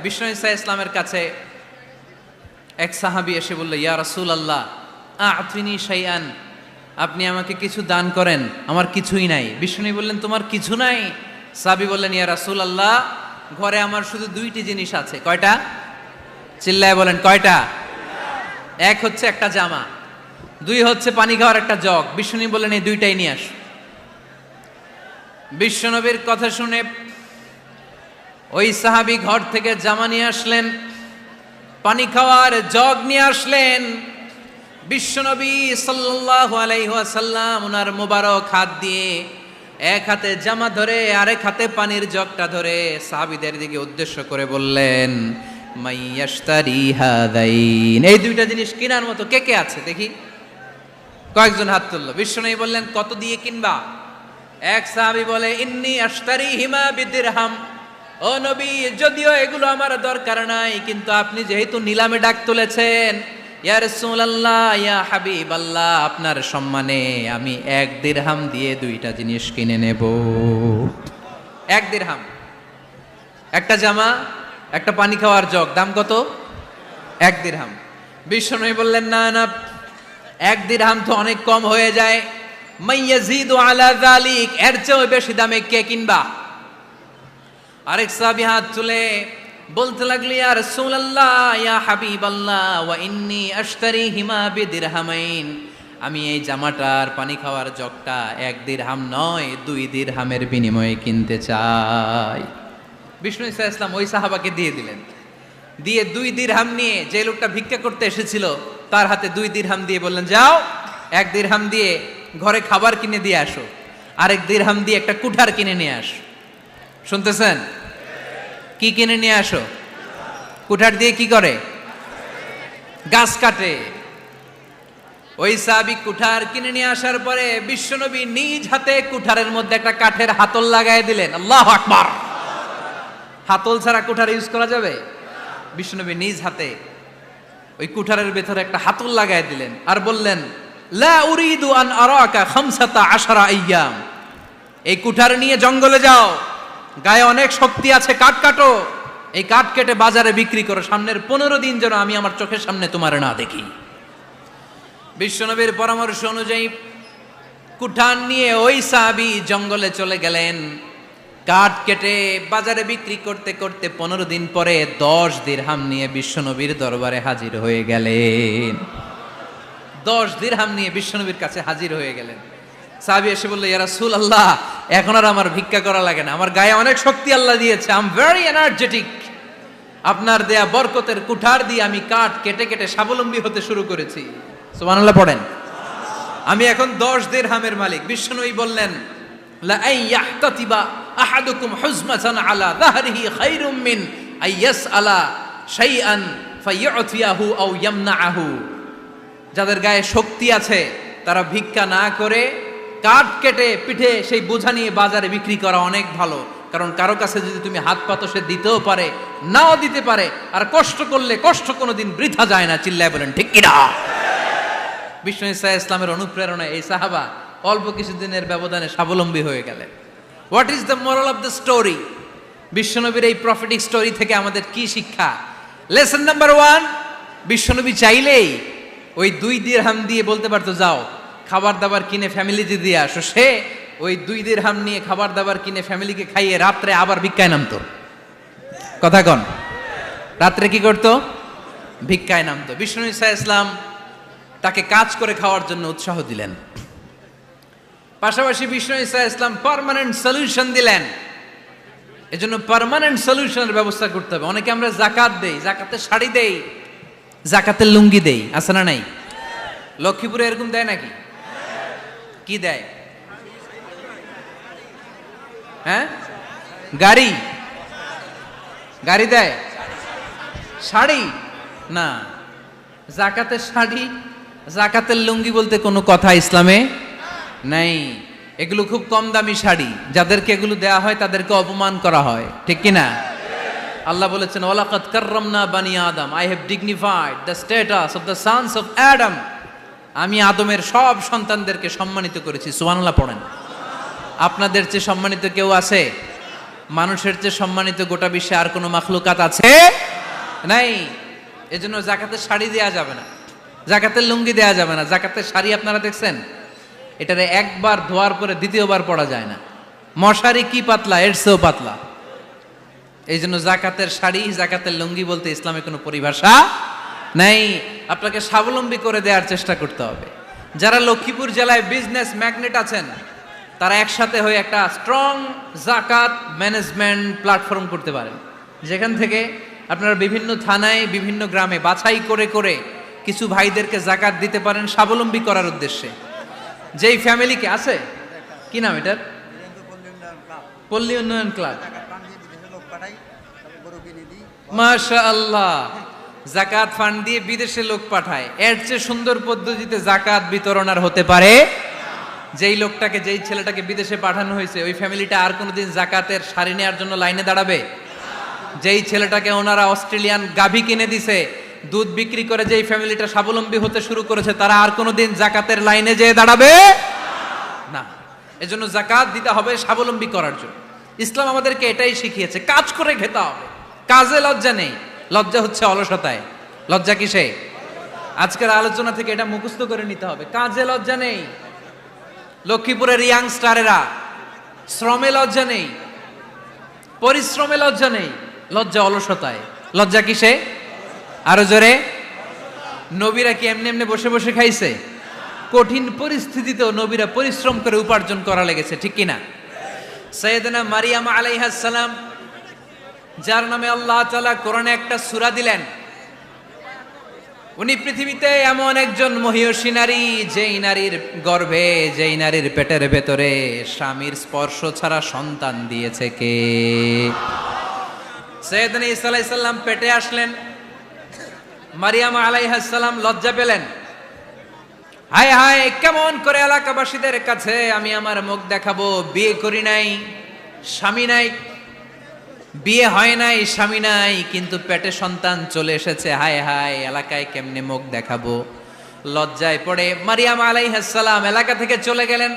বিষ্ণু ঈসা ইসলামের কাছে এক সাহাবী এসে বলল, ইয়া রাসূলুল্লাহ আ'তিনি শাইআন, আপনি আমাকে কিছু দান করেন, আমার কিছুই নাই। বিষ্ণু বললেন, তোমার কিছু নাই? সাহাবী বললেন, ইয়া রাসূলুল্লাহ ঘরে আমার শুধু দুইটি জিনিস আছে। কয়টা? চিল্লায় বলেন, কয়টা? এক হচ্ছে একটা জামা, দুই হচ্ছে পানি খাওয়ার একটা জগ। বিষ্ণু বললেন, এই দুইটাই নিয়ে আস। বিশ্বনবীর কথা শুনে ওই সাহাবী ঘর থেকে জামা নিয়ে আসলেন, পানি খাওয়ার জগ নিয়ে আসলেন। বিশ্বনবী সাল্লাল্লাহু আলাইহি ওয়াসাল্লাম ওনার মোবারক হাত দিয়ে এক হাতে জামা ধরে আরেক হাতে পানির জগটা ধরে সাহাবীদের দিকে উদ্দেশ্য করে বললেন, মাইয়াশতারি হাদাইন, এই দুইটা জিনিস কেনার মতো কে কে আছে দেখি? কয়েকজন হাত তুললো। বিশ্বনবী বললেন, কত দিয়ে কিনবা? এক সাহাবী বলে, ইন্নী আশতারিহিমা বিদিরহাম, ও নবী যদিও এগুলো আমার দরকার নাই, কিন্তু আপনি যেহেতু নিলামে ডাক তুলেছেন, ইয়া রাসূলুল্লাহ ইয়া হাবিবাল্লাহ, আপনার সম্মানে আমি 1 দিরহাম দিয়ে দুইটা জিনিস কিনে নেব। 1 দিরহাম, একটা জামা, একটা পানি খাওয়ার জগ, দাম কত? 1 দিরহাম। বিশ্বনবী বললেন, না না, 1 দিরহাম তো অনেক কম হয়ে যায়, মাইয়াজিদু আলা যালিক, এর চেয়ে বেশি দামে কে কিনবা? আরেক সাহাবী হাত তুলে বলতে লাগলো, ইয়া রাসূলুল্লাহ ইয়া হাবিবাল্লাহ ওয়া ইন্নী আশতারিহিমা বিদিরহামাইন, আমি এই জামাটার পানি খাওয়ার জগটা 1 দিরহাম নয় 2 দিরহামের বিনিময়ে কিনতে চাই। বিষ্ণু ঈসা ইসলাম ওই সাহাবাকে দিয়ে দিলেন। দিয়ে 2 দিরহাম নিয়ে যে লোকটা ভিক্ষা করতে এসেছিল তার হাতে 2 দিরহাম দিয়ে বললেন, যাও 1 দিরহাম দিয়ে ঘরে খাবার কিনে দিয়ে আসো, আরেক দিরহাম দিয়ে একটা কুঠার কিনে নিয়ে আসো। শুনতেছেন? কি কিনে নিয়ে আসো? কুঠার দিয়ে কি করে? গাছ কাটে। ওই সাহাবী কুঠার কিনে নিয়ে আসার পরে বিশ্বনবী নিজ হাতে কুঠারের মধ্যে একটা কাঠের হাতল লাগাই দিলেন। আল্লাহু আকবার! হাতল ছাড়া কুঠার ইউজ করা যাবে? বিশ্বনবী নিজ হাতে ওই কুঠারের ভেতরে একটা হাতল লাগাই দিলেন আর বললেন, লা উরিদু আন আরাকা 15 আইয়াম, এই কুঠার নিয়ে জঙ্গলে যাও, গায়ে অনেক শক্তি আছে, কাঠ কাটো, এই কাঠ কেটে বাজারে বিক্রি করো, সামনের 15 দিন যেন আমি আমার চোখের সামনে তোমার না দেখি। বিশ্বনবীর পরামর্শ অনুযায়ী কুঠার নিয়ে ওই সাহাবী জঙ্গলে চলে গেলেন। কাঠ কেটে বাজারে বিক্রি করতে করতে 15 দিন পরে 10 দিরহাম নিয়ে বিশ্বনবীর দরবারে হাজির হয়ে গেলেন। 10 দিরহাম নিয়ে বিশ্বনবীর কাছে হাজির হয়ে গেলেন। সাহাবী এসে বলল, ইয়া রাসূলুল্লাহ এখন আর আমার ভিক্ষা করা লাগে না, আমার গায়ে অনেক শক্তি আল্লাহ দিয়েছে, আই এম ভেরি এনার্জেটিক, আপনার দেয়া বরকতের কুঠার দিয়ে আমি কাঠ কেটে কেটে স্বাবলম্বী হতে শুরু করেছি। সুবহানাল্লাহ পড়েন। আমি এখন 10 দিরহামের মালিক। বিশ্বনবী বললেন, লা আইয়াহতাতিবা আহাদুকুম হুজমাতান আলা যাহরিহি খায়রুম মিন আইয়াসআলা শাইআন ফায়ু'তিয়াহু আও ইয়ামনাহু, যাদের গায়ে শক্তি আছে তারা ভিক্ষা না করে কাঠ কেটে পিঠে সেই বোঝা নিয়ে বাজারে বিক্রি করা অনেক ভালো, কারণ কারো কাছে যদি তুমি হাত পাতো সে দিতেও পারে, নাও দিতে পারে, আর কষ্ট করলে কষ্ট কোনোদিন বৃথা যায় না। চিল্লায় বলেন ঠিক কিনা? বিষ্ণু ঈসা ইসলামের অনুপ্রেরণায় এই সাহাবা অল্প কিছুদিনের ব্যবধানে স্বাবলম্বী হয়ে গেলেন। What is the moral of the story? বিশ্বনবীর এই প্রফেটিক স্টোরি থেকে আমাদের কি শিক্ষা? লেসন নাম্বার 1, বিশ্বনবী চাইলেই ওই 2 দিরহাম দিয়ে বলতে পারতো, যাও খাবার দাবার কিনে ফ্যামিলিতে দিয়ে আসো। সে ওই 2 দিরহাম নিয়ে খাবার দাবার কিনে ফ্যামিলিকে খাইয়ে রাত্রে আবার ভিক্ষায় নামতো। কথা কন, রাত্রে কি করতো? ভিক্ষায় নামতো। বিষ্ণু ঈসা ইসলাম তাকে কাজ করে খাওয়ার জন্য উৎসাহ দিলেন। পাশাপাশি বিষ্ণু ঈসা ইসলাম পার্মানেন্ট সলিউশন দিলেন। এজন্য পার্মানেন্ট সলিউশনের ব্যবস্থা করতে হবে। অনেকে আমরা যাকাত দেই, যাকাতের শাড়ি দেই, যাকাতের লুঙ্গি দেই, আছে না নাই? লক্ষ্মীপুরে এরকম দেয় নাকি? কি দেয়? হ্যাঁ, গাড়ি, গাড়ি দেয়, শাড়ি না। যাকাতের শাড়ি, যাকাতের লুঙ্গি বলতে কোনো কথা ইসলামে নাই। এগুলো খুব কম দামি শাড়ি, যাদেরকে এগুলো দেয়া হয় তাদেরকে অপমান করা হয়, ঠিক কিনা? আল্লাহ বলেছেন, ওয়ালাকাদ কাররামনা বানি আদম, I have dignified the status of the sons of Adam, আমি আদমের সব সন্তানদেরকে সম্মানিত করেছি। সুবহানাল্লাহ পড়েন। আপনাদের চেয়ে সম্মানিত কেউ আছে? মানুষের চেয়ে সম্মানিত গোটা বিশ্বে আর কোনো মাখলুকাত আছে নাই। এজন্য জাকাতের শাড়ি দেয়া যাবে না, জাকাতের লুঙ্গি দেয়া যাবে না। জাকাতের শাড়ি আপনারা দেখছেন, এটারে একবার ধোয়ার পরে দ্বিতীয়বার পরা যায় না। মশারি কি পাতলা, এর চেয়েও পাতলা। এই জন্য জাকাতের শাড়ি, জাকাতের লুঙ্গি বলতে ইসলামে কোনো পরিভাষা নাই। আপনাকে স্বাবলম্বী করে দেওয়ার চেষ্টা করতে হবে। যারা লক্ষ্মীপুর জেলায় বিজনেস ম্যাগনেট আছেন, তারা একসাথে হয়ে একটা স্ট্রং জাকাত ম্যানেজমেন্ট প্ল্যাটফর্ম করতে পারেন, যেখান থেকে আপনারা বিভিন্ন থানায়, বিভিন্ন গ্রামে বাছাই করে করে কিছু ভাইদেরকে জাকাত দিতে পারেন স্বাবলম্বী করার উদ্দেশ্যে। যেই ফ্যামিলিকে আছে, কি নাম এটার, পল্লী উন্নয়ন ক্লাব, মাশাআল্লাহ, জাকাত ফান্ড দিয়ে বিদেশে লোক পাঠায়। এর চেয়ে সুন্দর পদ্ধতিতে জাকাত বিতরণ আর হতে পারে? যেই লোকটাকে, যেই ছেলেটাকে বিদেশে পাঠানো হয়েছে, ওই ফ্যামিলিটা আর কোনোদিন জাকাতের শাড়ি নেওয়ার জন্য লাইনে দাঁড়াবে? যেই ছেলেটাকে ওনারা অস্ট্রেলিয়ান গাভী কিনে দিছে, দুধ বিক্রি করে যেই ফ্যামিলিটা স্বাবলম্বী হতে শুরু করেছে, তারা আর কোনোদিন জাকাতের লাইনে যেয়ে দাঁড়াবে না। এজন্য জাকাত দিতে হবে স্বাবলম্বী করার জন্য। ইসলাম আমাদেরকে এটাই শিখিয়েছে, কাজ করে খেতে হবে। কাজে লজ্জা নেই, লজ্জা হচ্ছে অলসতায়। লজ্জা কিসে? আজকের আলোচনা থেকে এটা মুখস্থ করে নিতে হবে, কাজে লজ্জা নেই। লক্ষ্মীপুরের ইয়াংস্টারেরা শ্রমে লজ্জা নেই, পরিশ্রমে লজ্জা নেই, লজ্জা অলসতায়। লজ্জা কিসে? আরো জোরে। নবীরা কি এমনি এমনি বসে বসে খাইছে? কঠিন পরিস্থিতিতেও নবীরা পরিশ্রম করে উপার্জন করা লেগেছে, ঠিক কিনা? সাইয়েদনা মারিয়াম আলাইহিস সালাম, যার নামে আল্লাহ তাআলা কোরআনে একটা সূরা দিলেন, উনি পৃথিবীতে এমন একজন মহিয়সী নারী, যেই নারীর গর্ভে, যেই নারীর পেটের ভেতরে স্বামীর স্পর্শ ছাড়া সন্তান দিয়েছে কে? সাইয়েদনা ঈসা আলাইহিস সালাম পেটে আসলেন। মারিয়াম আলাইহিস সালাম লজ্জা পেলেন, হায় হায়, কেমন করে এলাকাবাসীদের কাছে আমি আমার মুখ দেখাবো? বিয়ে করি নাই, স্বামী নাই, বিয়ে হয় নাই, স্বামী নাই, কিন্তু পেটে সন্তান চলে এসেছে। হায় হায়, এলাকায় কেমনে মুখ দেখাবো? লজ্জায় পড়ে মারিয়াম আলাইহিস সালাম এলাকা থেকে চলে গেলেন।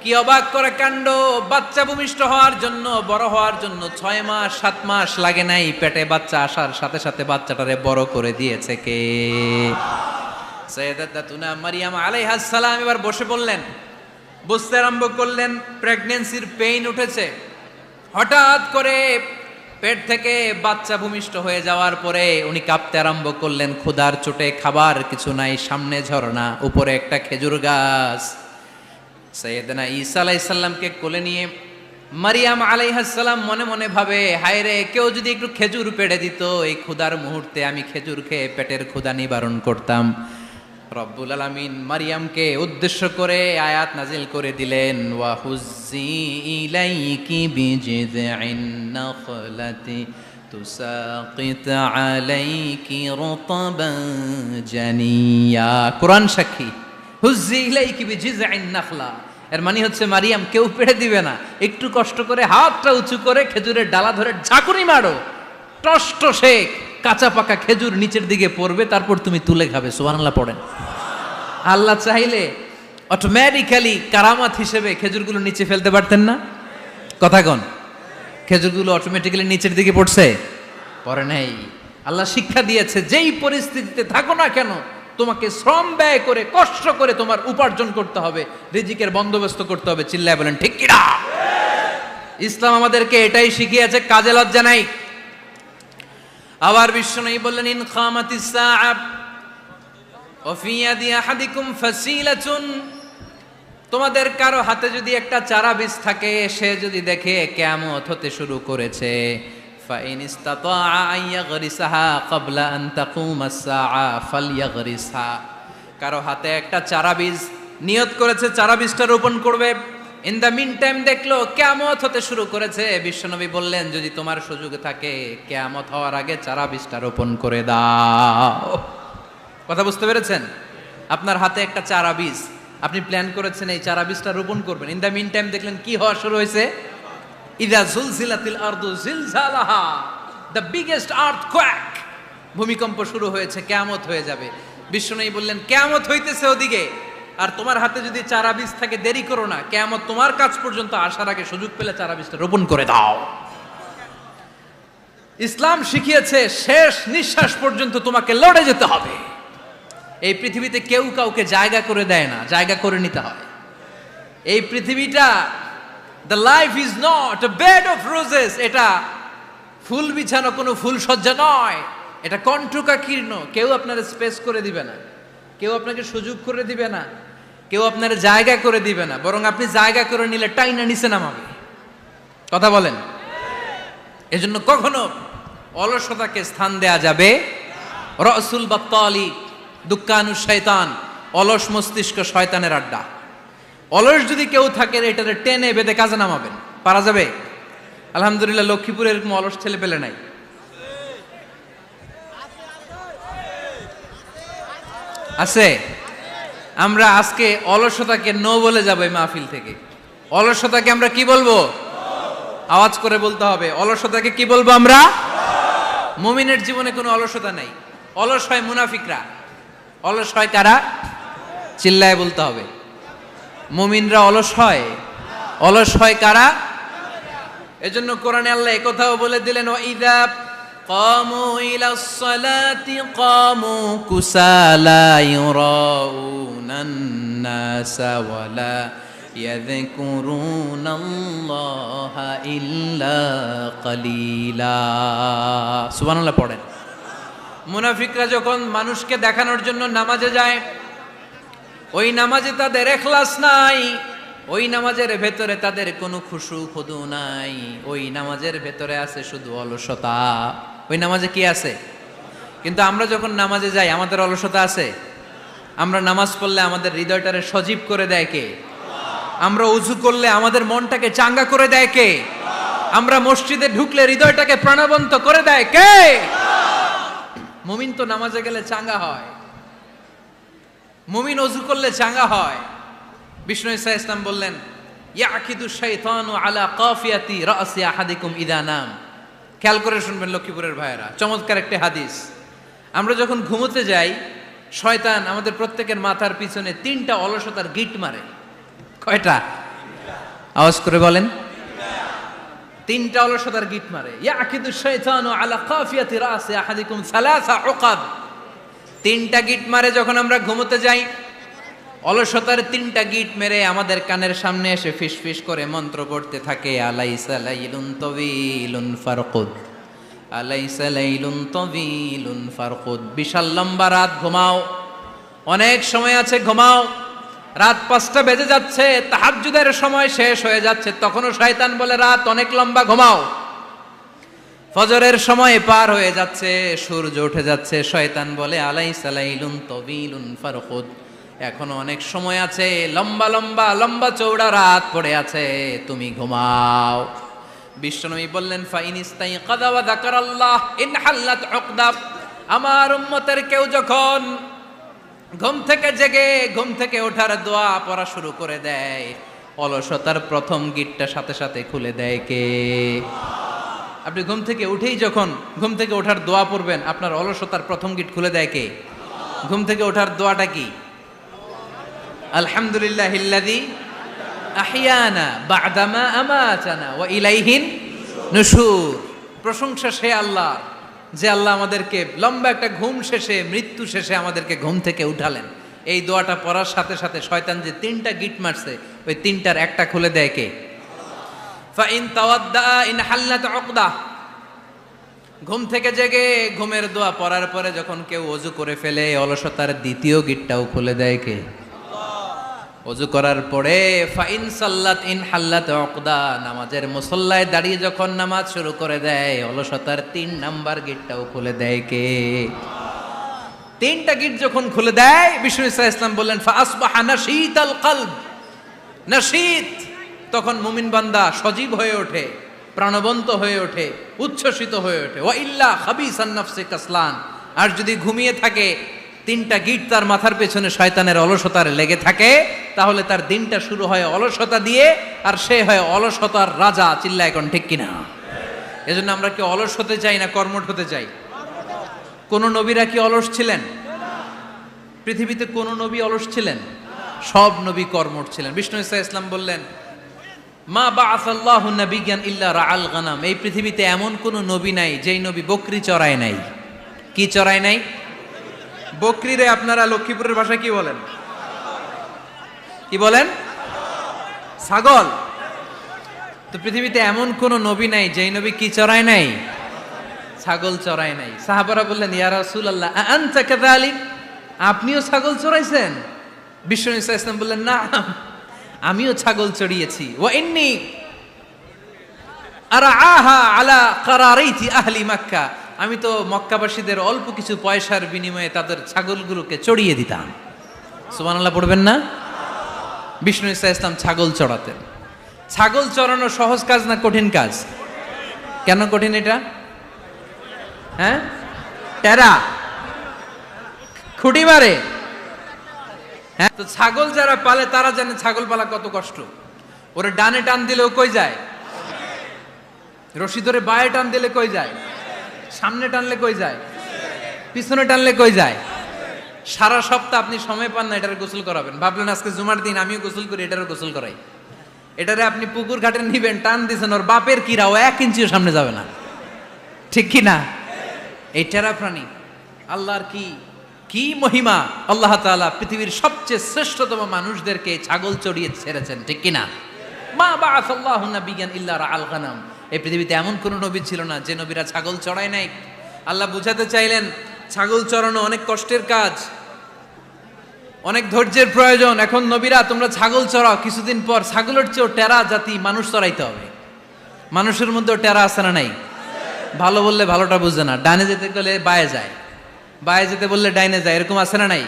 কি অবাক করে কাণ্ড! বাচ্চা ভূমিষ্ঠ হওয়ার জন্য, বড় হওয়ার জন্য 6 মাস 7 মাস লাগে নাই, পেটে বাচ্চা আসার সাথে সাথে বাচ্চাটারে বড় করে দিয়েছে কে? সাইয়েদাতুনা মারিয়াম আলাইহিস সালাম এবার বসে পড়লেন, বুঝতে আরম্ভ করলেন প্রেগন্যান্সির পেইন উঠেছে। হঠাৎ করে পেট থেকে বাচ্চা ভূমিষ্ঠ হয়ে যাওয়ার পরে উনি কাঁপতে আরম্ভ করলেন। ক্ষুধার চোটে খাবার কিছু নাই, সামনে ঝর্ণা, উপরে একটা খেজুর গাছ। সাইয়েদনা ঈসা আলাইহিস সালামকে কোলে নিয়ে মারিয়াম আলাইহিস সালাম মনে মনে ভাবে, হায় রে, কেউ যদি একটু খেজুর পেড়ে দিত, এই ক্ষুধার মুহূর্তে আমি খেজুর খেয়ে পেটের ক্ষুধা নিবারণ করতাম। রব্বুল আলামিন মারিয়ামকে উদ্দেশ্য করে আয়াত নাজিল করে দিলেন, ওয়া হুজ্জি ইলাইকি বিজিযিন নাখলাতি তুসাকিত আলাইকি রতবান জানিয়া। কোরআন সাক্ষী, হুজ্জি ইলাইকি বিজিযিন নাখলা, এর মানে হচ্ছে মারিয়াম, কেউ পেড়ে দিবে না, একটু কষ্ট করে হাতটা উঁচু করে খেজুরের ডালা ধরে ঝাঁকুনি মারো, টসটসে কাঁচা পাকা খেজুর নিচের দিকে পড়বে, তারপর তুমি তুলে খাবে। সুবহানাল্লাহ পড়েন। আল্লাহ চাইলে অটোমেটিক্যালি কারামাত হিসেবে খেজুরগুলো নিচে ফেলতে পারতেন না? কথা কন, খেজুরগুলো অটোমেটিক্যালি নিচের দিকে পড়ছে? পড়ে নাই। আল্লাহ শিক্ষা দিয়েছে, যেই পরিস্থিতিতে থাকো না কেন, তোমাকে শ্রম ব্যয় করে, কষ্ট করে তোমার উপার্জন করতে হবে, রিজিকের বন্দোবস্ত করতে হবে। চিল্লায় বলেন ঠিক কিনা? ইসলাম আমাদেরকে এটাই শিখিয়েছে, কাজে লজ্জা নাই। আবার বিশ্বনবী বললেন, ইন খামাতিস সাআ ওয়া ফি ইয়াদি আহাদিকুম ফাসিলাতুন, তোমাদের কারো হাতে যদি একটা চারা বীজ থাকে, সে যদি দেখে কিয়ামত হতে শুরু করেছে, ফাইন ইসতাতাআ আন ইয়াগরিসাহা ক্বাবলা আন তাকুমাস সাআ ফালইয়াগরিসহা, কারো হাতে একটা চারা বীজ নিয়ত করেছে, চারা বীজটা রোপণ করবে, ইন দ্য মিন টাইম দেখলো কিয়ামত হতে শুরু করেছে, বিশ্বনবী বললেন, যদি তোমার সুযোগ থাকে কিয়ামত হওয়ার আগে চারা বীজটা রোপণ করে দাও। কথা বুঝতে পেরেছেন? আপনার হাতে একটা চারা বীজ, আপনি প্ল্যান করেছেন এই চারা বীজটা রোপণ করবেন, ইন দ্য মিন টাইম দেখলেন কি হওয়া শুরু হয়েছে? ইযা জুলজিলাতিল আরদু জিলজালাহা, দ্য বিগেস্ট আর্থকোয়েক, ভূমিকম্প শুরু হয়েছে, কিয়ামত হয়ে যাবে। বিশ্বনবী বললেন, কিয়ামত হইতেছে ওদিকে, আর তোমার হাতে যদি চারা বীজ থাকে, দেরি করো না, কিয়ামত তোমার কাছ পর্যন্ত আসার আগে সুযোগ পেলে চারা বীজটা রোপণ করে দাও। ইসলাম শিখিয়েছে শেষ নিঃশ্বাস পর্যন্ত তোমাকে লড়ে যেতে হবে। এই পৃথিবীতে কেউ কাউকে জায়গা করে দেয় না, জায়গা করে নিতে হয়। এই পৃথিবীটা, the life is not a bed of roses, এটা ফুল বিছানো কোনো ফুল সজ্জা নয়, এটা কণ্টকাকীর্ণ। কেউ আপনার স্পেস করে দিবে না, কেউ আপনাকে সুযোগ করে দিবে না, কেউ আপনার জায়গা করে দিবে না, বরং আপনি জায়গা করে নিলে টাইনা নিচে নামাবে। কথা বলেন। এজন্য কখনো অলসতাকে স্থান দেয়া যাবে। রসুল বাত্তালি দুক্কানু শয়তান, অলস মস্তিষ্ক শয়তানের আড্ডা। অলস যদি কেউ থাকে এটারে টেনে বেঁধে কাজে নামাবেন, পারা যাবে? আলহামদুলিল্লাহ লক্ষ্মীপুরে এরকম অলস ছেলে পেলে নাই। আছে? আমরা আজকে অলসতাকে নো বলে যাবো এই মাহফিল থেকে। অলসতাকে আমরা কি বলবো? আওয়াজ করে বলতে হবে। অলসতাকে কি বলবো আমরা? মুমিনের জীবনে কোনো অলসতা নাই। অলস হয় মুনাফিকরা। অলস হয় কারা? চিল্লায় বলতে হবে। মুমিনরা অলস হয়? অলস হয় কারা? এজন্য কোরআনে আল্লাহ একথাও বলে দিলেন, ওয়াইদা কামু ইলাস সালাতি কামু কুসালা ইউরাউনান নাসা ওয়ালা ইয়াযকুরুনাল্লাহা ইল্লা কালিলা। সুবহানাল্লাহ পড়েন। মুনাফিকরা যখন মানুষকে দেখানোর জন্য নামাজে যায়, ওই নামাজে তাদের ইখলাস নাই, ওই নামাজের ভেতরে তাদের কোনো খুশু খুদু নাই, ওই নামাজের ভেতরে আছে শুধু অলসতা। ওই নামাজে কি আছে? কিন্তু আমরা যখন নামাজে যাই আমাদের অলসতা আছে? আমরা নামাজ পড়লে আমাদের হৃদয়টারে সজীব করে দেয় কে? আমরা উযু করলে আমাদের মনটাকে চাঙ্গা করে দেয় কে? আমরা মসজিদে ঢুকলে হৃদয়টাকে প্রাণবন্ত করে দেয় কে? মুমিন তো নামাজে গেলে চাঙ্গা হয়, মুমিন ওযু করলে চাঙ্গা হয়। বিষ্ণু ঈসা ইসলাম বললেন, ইয়াকিদু শাইতানু আলা কাফিয়াতি রাসি আহাদিকুম ইদা নাম। খেয়াল করে শুনবেন লক্ষ্মীপুরের ভাইয়েরা, চমৎকার একটা হাদিস। আমরা যখন ঘুমোতে যাই, শয়তান আমাদের প্রত্যেকের মাথার পিছনে 3টা অলসতার গিট মারে। কয়টা? আওয়াজ করে বলেন। 3টা অলসতার গিট মারে। ইয়াকিদু শাইতানু আলা কাফিয়াতি রাসি আহাদিকুম সালাসা উকাদ। 3টা গিট মারে যখন আমরা ঘুমোতে যাই। অলসতার 3টা গিট মেরে আমাদের কানের সামনে এসে ফিসফিস করে মন্ত্র পড়তে থাকে, আলাইসা লাইলুন তাওয়িলুন ফারকুদ, আলাইসা লাইলুন তাওয়িলুন ফারকুদ। বিশাল লম্বা রাত, ঘুমাও। অনেক সময় আছে, ঘুমাও। রাত 5টা বেজে যাচ্ছে, তাহাজ্জুদের সময় শেষ হয়ে যাচ্ছে, তখনও শয়তান বলে রাত অনেক লম্বা, ঘুমাও। ফজরের সময় পার হয়ে যাচ্ছে, সূর্য উঠে যাচ্ছে, শয়তান বলে আলাইসা লাইলুন তাওয়িলুন ফারকুদ, এখনো অনেক সময় আছে, লম্বা লম্বা লম্বা চৌড়া রাত পড়ে আছে, তুমি ঘুমাও। বিশ্বনবী বললেন, ফাইনিস্তাইকাযা ওয়া যাকারাল্লাহ ইনহাল্লাত উকদা। আমার উম্মতের কেউ যখন ঘুম থেকে জেগে ঘুম থেকে ওঠার দোয়া পড়া শুরু করে দেয়, অলসতার প্রথম গিটটা সাথে সাথে খুলে দেয় কে? আপনি ঘুম থেকে উঠেই যখন ঘুম থেকে ওঠার দোয়া পড়বেন, আপনার অলসতার প্রথম গিট খুলে দেয় কে? ঘুম থেকে ওঠার দোয়াটা কি? আলহামদুলিল্লাহিল্লাযী আহইয়ানা বা'দামা আমাতানা ওয়া ইলাইহিন নুশুর। প্রশংসা সে আল্লাহ, যে আল্লাহ আমাদেরকে লম্বা একটা ঘুম শেষে, মৃত্যু শেষে আমাদেরকে ঘুম থেকে উঠালেন। এই দোয়াটা পড়ার সাথে সাথে শয়তান যে 3টা গিট মারছে, ওই 3টার একটা খুলে দেয় কে? Fine তাওয়াদ্দা in হাল্লাত উকদা। ঘুম থেকে জেগে ঘুমের দোয়া পড়ার পরে যখন কেউ ওযু করে ফেলে, অলসতার দ্বিতীয় গিটটাও খুলে দেয় কে? ওযু করার পরে ফাইন সাল্লাত ইন হাল্লাত উকদা, নামাজের মুসল্লায় দাঁড়িয়ে যখন নামাজ শুরু করে দেয়, অলসতার 3 নাম্বার গিটটাও খুলে দেয় কে? 3টা গিট যখন খুলে দেয়, বিষ্ণু ঈসা ইসলাম বললেন, ফাআসবাহা নাশীতাল কলব। নাশীত, তখন মুমিন বান্দা সজীব হয়ে ওঠে, প্রাণবন্ত হয়ে ওঠে, উচ্ছ্বসিত হয়ে ওঠে। ওয়া ইল্লা খাবিসান নাফসি কাসলান। আর যদি ঘুমিয়ে থাকে, 3টা গিট তার মাথার পেছনে শয়তানের অলসতার লেগে থাকে, তাহলে তার দিনটা শুরু হয় অলসতা দিয়ে, আর সে হয় অলসতার রাজা। চিল্লায় এখন ঠিক কিনা? এজন্য আমরা কি অলস হতে চাই না কর্মঠ হতে চাই? কোন নবীরা কি অলস ছিলেন? পৃথিবীতে কোন নবী অলস ছিলেন? সব নবী কর্মঠ ছিলেন। বিষ্ণু ঈসা ইসলাম বললেন, মা বাআসাল্লাহু নাবিয়্যান ইল্লা রাআল গানাম, এই পৃথিবীতে এমন কোন নবী নাই যেই নবী বকরি চড়ায় নাই। কি চড়ায় নাই? বকরিরে আপনারা লক্ষ্মীপুরের ভাষায় কি বলেন? কি বলেন? ছাগল। তো পৃথিবীতে এমন কোন নবী নাই যেই নবী কি চড়ায় নাই? ছাগল চড়ায় নাই। সাহাবারা বললেন, ইয়া রাসূলুল্লাহ আনতা কাযালিক, আপনিও ছাগল চড়াইছেন? বিশ্বনবী সাল্লাল্লাহু আলাইহি ওয়াসাল্লাম বললেন, না, আমিও ছাগল চড়িয়েছি। ওয়া ইন্নী আরআহা আলা কারারাইতি আহলি মক্কা, আমি তো মক্কাবাসীদের অল্প কিছু পয়সার বিনিময়ে তাদের ছাগলগুলোকে চড়িয়ে দিতাম। সুবহানাল্লাহ পড়বেন না? বিষ্ণু ঈসা ইসলাম ছাগল চড়াতেন। ছাগল চড়ানো সহজ কাজ না কঠিন কাজ? কেন কঠিন এটা? হ্যাঁ, টেরা, খুঁটি মারে। হ্যাঁ, তো ছাগল যারা পালে তারা জানে ছাগল পালা কত কষ্ট। ওরে ডানে টান দিলেও কই যায়, রশি ধরে বায়ে টান দিলে কই যায়, সামনে টানলে কই যায়, পিছনে টানলে কই যায়। সারা সপ্তাহ আপনি সময় পান না এটারে গোসল করাবেন। ভাবলেন আজকে জুমার দিন আমিও গোসল করি, এটারও গোসল করাই। এটারে আপনি পুকুর ঘাটে নিবেন, টান দিছেন, ওর বাপের কিরা ও 1 ইঞ্চিও সামনে যাবে না। ঠিক কি না? এই টেরা প্রাণী আল্লাহর কি মহিমা। আল্লাহ তাআলা পৃথিবীর সবচেয়ে শ্রেষ্ঠতম মানুষদেরকে ছাগল চড়িয়ে ছেড়েছেন। ঠিক কি না? মা বাআসাল্লাহু নাবিয়্যান ইল্লা রাআল গানাম, এই পৃথিবীতে এমন কোন নবী ছিল না যে নবীরা ছাগল চড়ায় নাই। আল্লাহ বুঝাতে চাইলেন ছাগল চড়ানো অনেক কষ্টের কাজ, অনেক ধৈর্যের প্রয়োজন। এখন নবীরা তোমরা ছাগল চড়াও, কিছুদিন পর ছাগলের চেয়েও টেরা জাতি মানুষ চড়াইতে হবে। মানুষের মধ্যেও টেরা আছে না নাই? ভালো বললে ভালোটা বুঝে না, ডানে যেতে গেলে বায়ে যায়, বায়ে যেতে বললে ডাইনে যায়, এরকম আছে না নাই?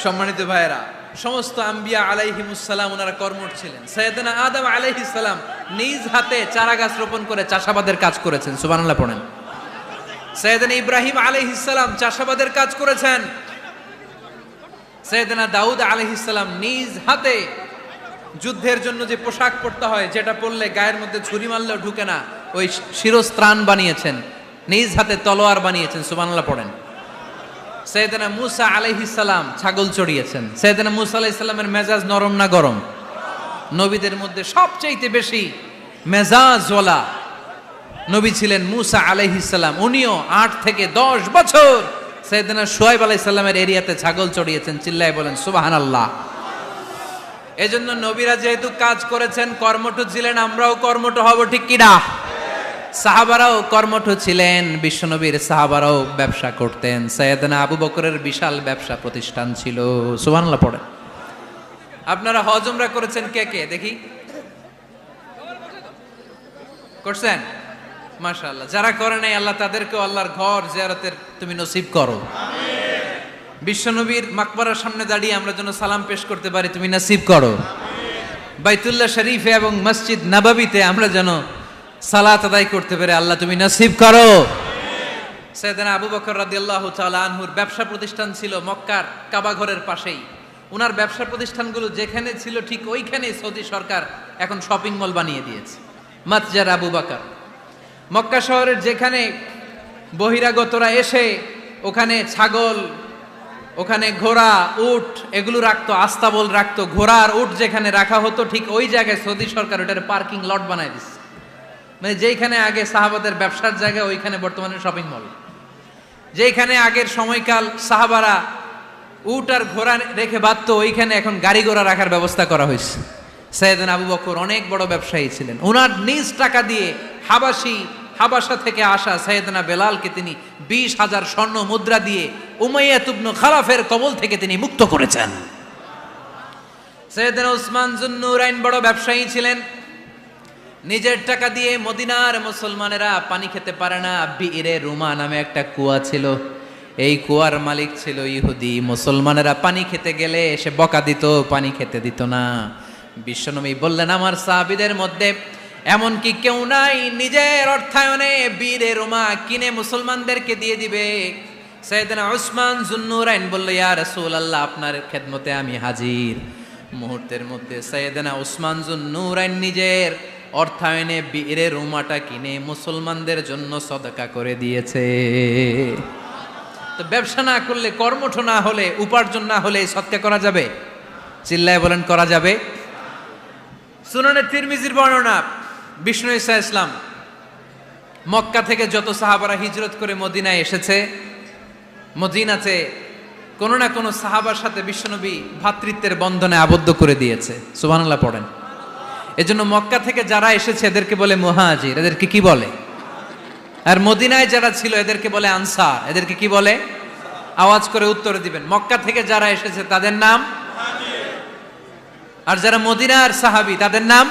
সম্মানিত ভাইয়েরা, সমস্ত আম্বিয়া আলাইহিমুস সালাম ওনারা কর্মঠ ছিলেন। সাইয়েদনা আদম আলাইহিস সালাম নিজ হাতে চারা গাছ রোপণ করে চাষাবাদের কাজ করেছেন। সুবহানাল্লাহ পড়েন। সাইয়েদনা ইব্রাহিম আলাইহিস সালাম চাষাবাদের কাজ করেছেন। সাইয়েদনা দাউদ আলাইহিস সালাম নিজ হাতে যুদ্ধের জন্য যে পোশাক পরতে হয়, যেটা পরলে গায়ের মধ্যে ছুরি মারলেও ঢুকে না, ওই শিরস্ত্রাণ বানিয়েছেন, নিজ হাতে তলোয়ার বানিয়েছেন। সুবহানাল্লাহ পড়েন। সাইয়েদনা মূসা আলাইহিস সালাম ছাগল চড়িয়েছেন। সাইয়েদনা মূসা আলাইহিস সালামের মেজাজ নরম না গরম? নবীদের মধ্যে সবচেয়ে বেশি মেজাজওয়ালা নবী ছিলেন মূসা আলাইহিস সালাম। উনিও 8 থেকে 10 বছর সাইয়েদনা শুআয়ব আলাইহিস সালামের এরিয়াতে ছাগল চড়িয়েছেন। চিল্লায় বলেন সুবহানাল্লাহ। এজন্য নবীরা যেহেতু কাজ করেছেন, কর্মঠ ছিলেন, আমরাও কর্মঠ হব। ঠিক কি না? সাহাবারাও কর্মঠ ছিলেন, বিশ্বনবীর সাহাবারাও ব্যবসা করতেন। সাইয়েদনা আবু বকরের বিশাল ব্যবসা প্রতিষ্ঠান ছিল। সুবহানাল্লাহ পড়ে। আপনারা হজ উমরা করেছেন কে কে দেখি? করছেন? মাশাআল্লাহ। যারা করে নাই আল্লাহ তাদেরকেও আল্লাহর ঘর জিয়ারতের তুমি নসিব করো। আমিন। বিশ্বনবীর মাকবারার সামনে দাঁড়িয়ে আমরা যেন সালাম পেশ করতে পারি, তুমি নসিব করো। আমিন। বাইতুল্লাহ শরীফে এবং মসজিদ নববীতে আমরা যেন সালাত আদায় করতে পারে, আল্লাহ তুমি নসিব করো। সাইয়েদনা আবু বকর রাদিয়াল্লাহু তাআলা আনহুর ব্যবসা প্রতিষ্ঠান ছিল মক্কার কাবা ঘরের পাশেই। উনার ব্যবসা প্রতিষ্ঠানগুলো যেখানে ছিল ঠিক ওইখানেই সৌদি সরকার এখন শপিং মল বানিয়ে দিয়েছে, মাতজার আবু বকর। মক্কা শহরের যেখানে বহিরাগতরা এসে ওখানে ছাগল, ওখানে ঘোড়া, উট এগুলো রাখতো, আস্তাবল রাখতো, ঘোড়া আর উট যেখানে রাখা হতো ঠিক ওই জায়গায় সৌদি সরকার ওটার পার্কিং লট বানায় দিচ্ছে। মানে যেখানে আগে সাহাবাদের ব্যবসার জায়গা, ওইখানে বর্তমানে শপিং মল। যেখানে আগের সময়কাল সাহাবারা উট আর ঘোড়া রেখে বাঁধতো, ওইখানে এখন গাড়ি ঘোড়া রাখার ব্যবস্থা করা হয়েছে। সাইয়েদনা আবু বকর অনেক বড় ব্যবসায়ী ছিলেন। ওনার নিজ টাকা দিয়ে হাবাসা থেকে আসা সাইয়েদনা বেলালকে তিনি 20,000 স্বর্ণ মুদ্রা দিয়ে উমাইয়া ইবনে খালাফের কবল থেকে তিনি মুক্ত করেছেন। সাইয়েদনা উসমান যুন্নুরাইন বড় ব্যবসায়ী ছিলেন। নিজের টাকা দিয়ে মদিনার মুসলমানেরা পানি খেতে পারে না, বিইরে রুমা নামে একটা কুয়া ছিল, এই কুয়ার মালিক ছিল ইহুদি। মুসলমানেরা পানি খেতে গেলে এসে বকা দিত, পানি খেতে দিত না। বিশ্বনবী বললেন, আমার সাহাবীদের মধ্যে এমন কি কেউ নাই নিজের অর্থায়নে বিইরে রুমা কিনে মুসলমানদেরকে দিয়ে দিবে? সাইয়েদনা উসমান যুন্নুরাইন বলল, ইয়া রাসূলুল্লাহ, আপনার খেদমতে আমি হাজির। মুহূর্তের মধ্যে সাইয়েদনা উসমান যুন্নুরাইন নিজের অর্থায়নে বিইরে রুমাটা কিনে মুসলমানদের জন্য সদকা করে দিয়েছে। তো ব্যবসা না করলে, কর্মঠ না হলে, উপার্জন না হলে সদকা করা যাবে? চিল্লায় বলেন করা যাবে? সুনানে তিরমিজির বর্ণনা, বিষ্ণু ঈসা ইসলাম মক্কা থেকে যত সাহাবারা হিজরত করে মদিনায় এসেছে, মদিনাতে কোনো না কোনো সাহাবার সাথে বিশ্বনবী ভ্রাতৃত্বের বন্ধনে আবদ্ধ করে দিয়েছে। সুবহানাল্লাহ পড়েন। এজন্য মক্কা থেকে যারা এসেছে এদেরকে বলে মুহাজির, এদেরকে কি বলে? আর মদিনায় যারা ছিল এদেরকে বলে আনসার, এদেরকে কি বলে? আওয়াজ করে উত্তর দিবেন। মক্কা থেকে যারা এসেছে তাদের নাম মুহাজির, আর যারা মদিনার সাহাবী তাদের নাম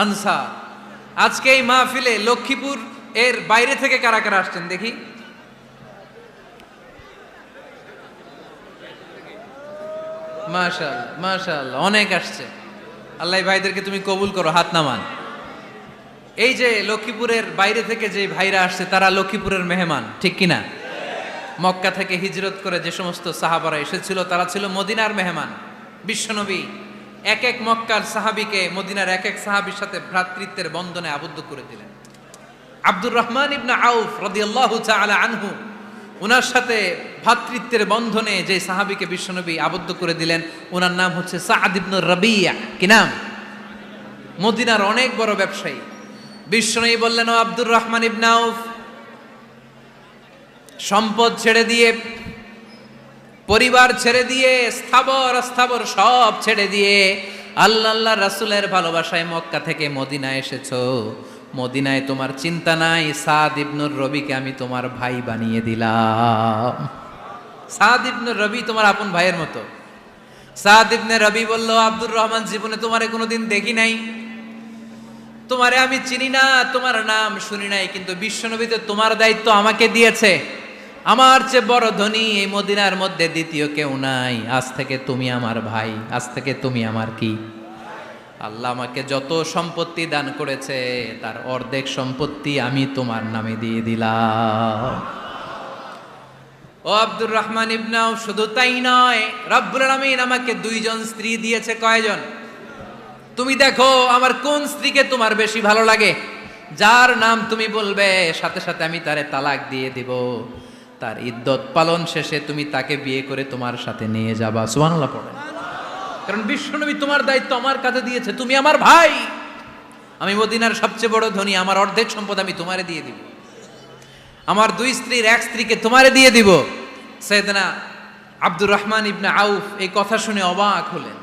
আনসার। আজকে এই মাহফিলে লক্ষ্মীপুর এর বাইরে থেকে কারা কারা আসছেন দেখি? মাশাআল্লাহ মাশাআল্লাহ, অনেক আসছে। আল্লাহ ভাইদেরকে তুমি কবুল করো, হাত নামান। এই যে লক্ষ্মীপুরের বাইরে থেকে যে ভাইরা আসছে তারা লক্ষ্মীপুরের মেহমান, ঠিক কিনা? মক্কা থেকে হিজরত করে যে সমস্ত সাহাবারা এসেছিল তারা ছিল মদিনার মেহমান। বিশ্বনবী এক এক মক্কার সাহাবীকে মদিনার এক এক সাহাবীর সাথে ভ্রাতৃত্বের বন্ধনে আবদ্ধ করে দিলেন। আব্দুর রহমান ইবনে আউফ রাদিয়াল্লাহু তাআলা আনহু, ওনার সাথে ভ্রাতৃত্বের বন্ধনে যে সাহাবীকে বিশ্বনবী আবদ্ধ করে দিলেন ওনার নাম হচ্ছে সাদ ইবনে রাবিয়া। কি নাম? মদিনার অনেক বড় ব্যবসায়ী। বিশ্বনবী বললেন, ও আব্দুর রহমান ইবনে আউফ, সম্পদ ছেড়ে দিয়ে, পরিবার ছেড়ে দিয়ে, স্থাবর অস্থাবর সব ছেড়ে দিয়ে আল্লাহ রাসূলের ভালোবাসায় মক্কা থেকে মদিনায় এসেছো। মদিনায় তোমার চিন্তা নাই, সাদ ইবনুর রবিকে আমি তোমার ভাই বানিয়ে দিলাম। সাদ ইবনুর রবি তোমার আপন ভাইয়ের মতো। সাদ ইবনে রবি বলল, আব্দুর রহমান, জীবনে তোমারে কোনোদিন দেখি নাই, তোমারে আমি চিনি না, তোমার নাম শুনি নাই, কিন্তু বিশ্বনবীতে তোমার দায়িত্ব আমাকে দিয়েছে। আমার চেয়ে বড় ধনী এই মদিনার মধ্যে দ্বিতীয় কেউ নাই। আজ থেকে তুমি আমার ভাই, আজ থেকে তুমি আমার কি? আল্লাহ আমাকে যত সম্পত্তি দান করেছে তার অর্ধেক সম্পত্তি আমি তোমার নামে দিয়ে দিলাম। ও আব্দুর রহমান ইবনে আউফ, শুধু তাই নয়, রব্বুল আলামিন আমাকে দুইজন স্ত্রী দিয়েছে। কয়জন? তুমি দেখো আমার কোন স্ত্রীকে তোমার বেশি ভালো লাগে, যার নাম তুমি বলবে সাথে সাথে আমি তারে তালাক দিয়ে দিব। তার ইদ্যত পালন শেষে তুমি তাকে বিয়ে করে তোমার সাথে নিয়ে যাবা। সুবহানাল্লাহ পড়েন। কারণ বিশ্বনবী তোমার দায়িত্ব আমার কাছে দিয়েছে, তুমি আমার ভাই, আমি মদিনার সবচেয়ে বড় ধনী, আমার অর্ধেক সম্পদ আমি তোমারে দিয়ে দিব, আমার দুই স্ত্রীর এক স্ত্রীকে তোমারে দিয়ে দিব। সাইয়েদনা আব্দুর রহমান ইবনে আউফ এই কথা শুনে অবাক হলেন।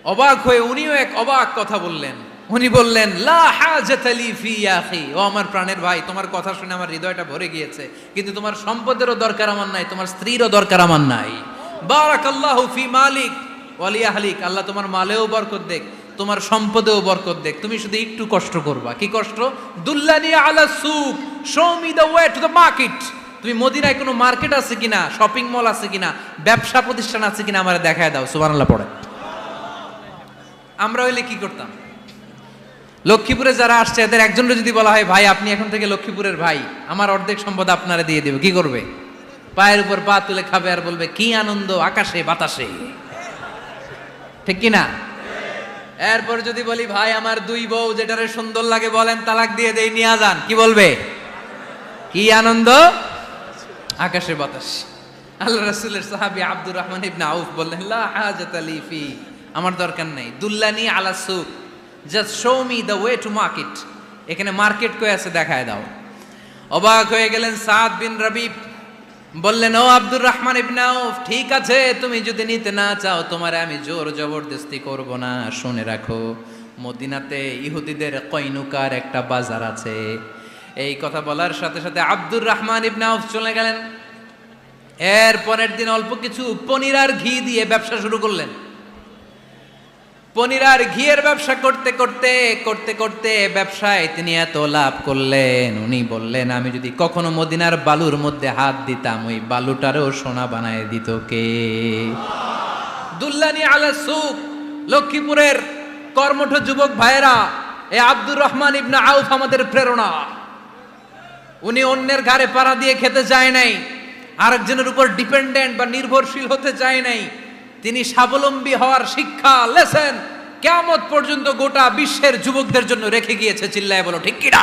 অবাক হয়ে উনিও এক অবাক কথা বললেন। উনি বললেন, লা হাজাতা লি ফি ইয়া আখি, ও আমার প্রাণের ভাই, তোমার কথা শুনে আমার হৃদয়টা ভরে গিয়েছে, কিন্তু তোমার সম্পদেরও দরকার আমার নাই, তোমার স্ত্রীরও দরকার আমার নাই। বারাকাল্লাহু ফি মালিক ওয়া লি আহলিক, আল্লাহ তোমার মালেও বরকত দেখ, তোমার সম্পদেও বরকত দেখ। তুমি শুধু একটু কষ্ট করবা। কি কষ্ট? দুল্লানি আলা সুক, show me the way to the market. তুমি মদিনায় কোনো মার্কেট আছে কিনা, শপিং মল আছে কিনা, ব্যবসা প্রতিষ্ঠান আছে কিনা আমারে দেখায় দাও। সুবহানাল্লাহ পড়ে। আমরা হইলে কি করতাম? লক্ষ্মীপুরে যারা আসছে এদের একজনের যদি বলা হয়, ভাই আপনি এখন থেকে লক্ষ্মীপুরের ভাই, আমার অর্ধেক সম্পদ আপনারা দিয়ে দেব, কি করবে? পায়ের উপর পা তুলে খাবে আর বলবে, কি আনন্দ আকাশে বাতাসে, ঠিক কিনা? এরপর যদি বলি, ভাই আমার দুই বউ, যেটারে সুন্দর লাগে বলেন তালাক দিয়ে দেই, নিয়ে যান, কি বলবে? কি আনন্দ আকাশে বাতাস। আল্লাহ রাসূলের সাহাবী আব্দুর রহমান ইবনে আউফ বললেন, লা হাজাতা লি ফি, আমার দরকার নাই। দুল্লানি আলা সুক, just show me the way to market. এখানে মার্কেট কই আছে দেখায় দাও। অবাক হয়ে গেলেন সাদ বিন রবি, বললেন, ও আব্দুর রহমান ইবনে আউফ, ঠিক আছে, তুমি যদি নিতে না চাও তোমারে আমি জোর জবরদস্তি করব না। শুনে রাখো, মদিনাতে ইহুদিদের কয়নুকার একটা বাজার আছে। এই কথা বলার সাথে সাথে আব্দুর রহমান ইবনে আউফ চলে গেলেন। এর পরের দিন অল্প কিছু পনির আর ঘি দিয়ে ব্যবসা শুরু করলেন। পনির আর ঘিয়ের ব্যবসা করতে করতে করতে করতে ব্যবসায় তিনি এত লাভ করলেন, উনি বললেন, আমি যদি কখনো মদিনার বালুর মধ্যে হাত দিতাম ওই বালুটারও সোনা বানায় দিত কে? দুল্লানি আলা সুক। লক্ষ্মীপুরের কর্মঠ যুবক ভাইয়েরা, এ আব্দুর রহমান ইবনে আউফ আমাদের প্রেরণা। উনি অন্যের ঘাড়ে পাড়া দিয়ে খেতে চায় নাই, আরেকজনের উপর ডিপেন্ডেন্ট বা নির্ভরশীল হতে চায় নাই। তিনি স্বাবলম্বী হওয়ার শিক্ষা, লেসেন কিয়ামত পর্যন্ত গোটা বিশ্বের যুবকদের জন্য রেখে গিয়েছে। চিল্লায় বলো ঠিক কিনা?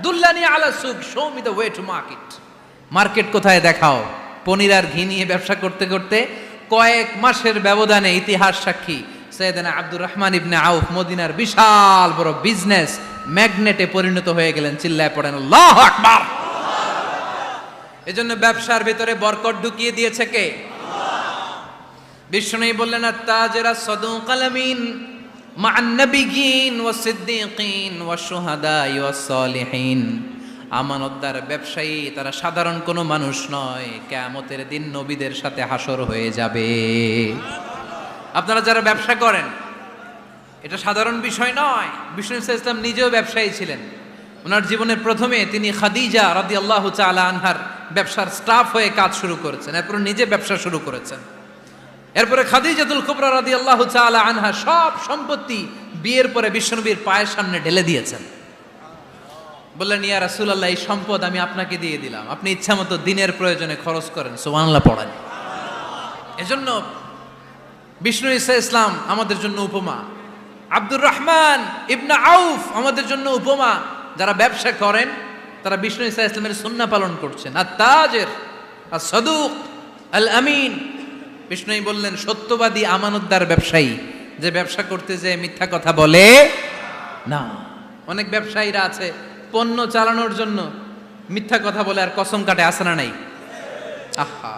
দুল্লানি আলা সুক, show me the way to market. Market কোথায় দেখাও। পনির আর ঘি নিয়ে ব্যবসা করতে করতে কয়েক মাসের ব্যবধানে ইতিহাস সাক্ষী সাইয়েদনা আব্দুর রহমান ইবনে আউফ মদিনার বিশাল বড় বিজনেস ম্যাগনেটে পরিণত হয়ে গেলেন। চিল্লায় পড়েন আল্লাহু আকবার। এজন্য ব্যবসার ভিতরে বরকত ঢুকিয়ে দিয়েছে কে? বিষ্ণুই বললেন আত-তাজিরা সাদুকাল আমিন মা'আন নাবিয়্যিন ওয়াস সিদ্দীকিন ওয়াশ শুহাদা'i ওয়াস সালিহিন। আমানতদার ব্যবসায়ী তারা সাধারণ কোনো মানুষ নয়, কিয়ামতের দিন নবীদের সাথে হাসর হয়ে যাবে। আপনারা যারা ব্যবসা করেন, এটা সাধারণ বিষয় নয়। বিষ্ণু ইসলাম নিজেও ব্যবসায়ী ছিলেন। ওনার জীবনের প্রথমে তিনি খাদিজা রাদিয়াল্লাহু তাআলা আনহার ব্যবসার স্টাফ হয়ে কাজ শুরু করেছেন, এরপর নিজে ব্যবসা শুরু করেছেন। এরপরে খাদিজাতুল কুবরা রাদিয়াল্লাহু তাআলা আনহা সব সম্পত্তি বিয়ের পরে বিশ্বনবীর পায়ের সামনে ঢেলে দিয়েছেন। বললেন, ইয়া রাসূলুল্লাহ, এই সম্পদ আমি আপনাকে দিয়ে দিলাম, আপনি ইচ্ছামতো দিনের প্রয়োজনে খরচ করেন। সুবহানাল্লাহ পড়েন। এজন্য বিষ্ণু ইসলাম আমাদের জন্য উপমা, আব্দুর রহমান ইবনে আউফ আমাদের জন্য উপমা। যারা ব্যবসা করেন তারা বিষ্ণু ইসলামের সুন্নাহ পালন করছেন। আত-তাজির আস-সাদুক আল আমিন। বিষ্ণুই বললেন, সত্যবাদী আমানতদার ব্যবসায়ী, যে ব্যবসা করতে যে মিথ্যা কথা বলে না। অনেক ব্যবসায়ীরা আছে পণ্য চালানোর জন্য মিথ্যা কথা বলে আর কসম কাটে, আছে না নাই? আহা,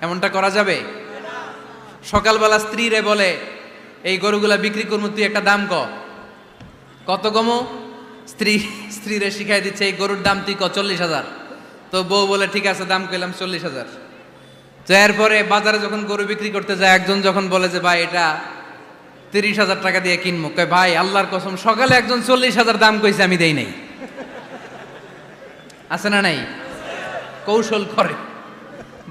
এমনটা করা যাবে? সকালবেলা স্ত্রীরে বলে, এই গরুগুলা বিক্রি করবো, তুই একটা দাম কত কমো? স্ত্রীরে শিখাই দিচ্ছে, এই গরুর দাম তুই 40,000। তো বউ বলে, ঠিক আছে, দাম কইলাম 40,000। তো এরপরে বাজারে যখন গরু বিক্রি করতে যায়, একজন যখন বলে যে ভাই এটা 30,000 টাকা দিয়ে কিনবো, কয় ভাই আল্লাহর কসম সকালে একজন 40,000 দাম কইছে, আমি দেই নাই। আছে না নাই? কৌশল করে।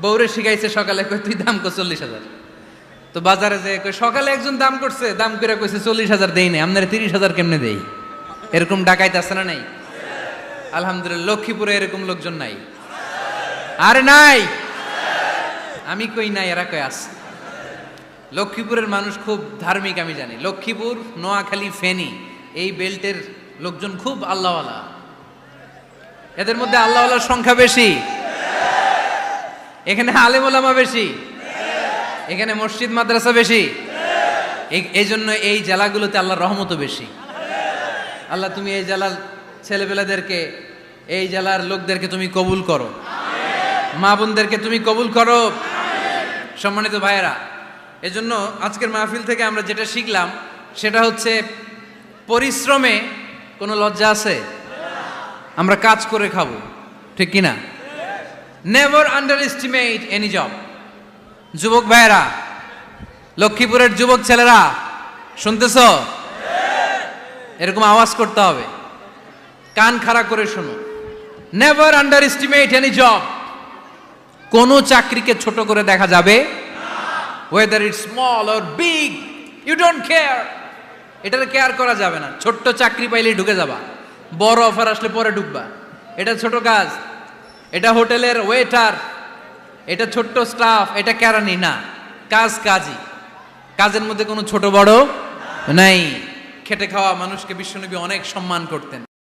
বউরে শিখাইছে সকালে, কই তুই দাম কর 40,000। তো বাজারে যে সকালে একজন দাম করছে, দাম করে কইছে 40,000 দেই নাই, আপনারা 30,000 কেমনে দেই? এরকম ডাকাইতে আছে না নাই? আলহামদুলিল্লাহ, লক্ষ্মীপুরে এরকম লোকজন নাই? আরে নাই, আমি কই নাই, এরা কই আছে। লক্ষ্মীপুরের মানুষ খুব ধার্মিক, আমি জানি। লক্ষ্মীপুর, নোয়াখালী, ফেনী এই বেল্টের লোকজন খুব আল্লাহওয়ালা। এদের মধ্যে আল্লাহওয়ালার সংখ্যা বেশি, এখানে আলেম ওলামা বেশি, এখানে মসজিদ মাদ্রাসা বেশি। এই জন্য এই জেলাগুলোতে আল্লাহর রহমতও বেশি। আল্লাহ, তুমি এই জেলার ছেলেপেলাদেরকে, এই জেলার লোকদেরকে তুমি কবুল করো, মা বোনদেরকে তুমি কবুল করো। সম্মানিত ভাইয়েরা, এজন্য আজকের মাহফিল থেকে আমরা যেটা শিখলাম সেটা হচ্ছে, পরিশ্রমে কোনো লজ্জা আছে? আমরা কাজ করে খাবো, ঠিক কিনা? Never under estimate any job. যুবক ভাইয়েরা, লক্ষ্মীপুরের যুবক ছেলেরা, শুনতেছ? এরকম আওয়াজ করতে হবে, কান খাড়া করে শোনো। Never under estimate any job. কোনো চাকরিকে ছোট করে দেখা যাবে, whether it's small or big, you don't care. এটার কেয়ার করা যাবে না। ছোট্ট চাকরি পাইলেই ঢুকে যাবা, বড় অফার আসলে পরে ঢুকবা। এটা ছোট কাজ, এটা হোটেলের ওয়েটার, এটা ছোট্ট স্টাফ, এটা কেরানি না। কাজ কাজই, কাজের মধ্যে কোনো ছোট বড় নাই। খেটে খাওয়া মানুষকে বিশ্বনবী অনেক সম্মান করতেন।